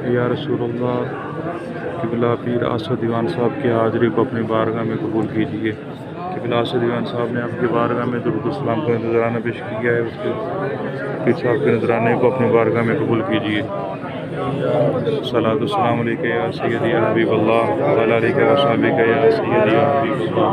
या रसूलुल्लाह, क़िबला पीर असद दीवान साहब की हाज़िरी को अपनी बारगाह में कबूल कीजिए। क़िबला असद दीवान साहब ने आपकी बारगाह में दुरूद सलाम का नजराना पेश किया है, उसके पीर साहब के नजराने को अपनी बारगाह में कबूल कीजिए। सलातु सलाम अलैका या सय्यदी या हबीब अल्लाह व अला आलिका व अस्हाबिका या सय्यदी या हबीब अल्लाह।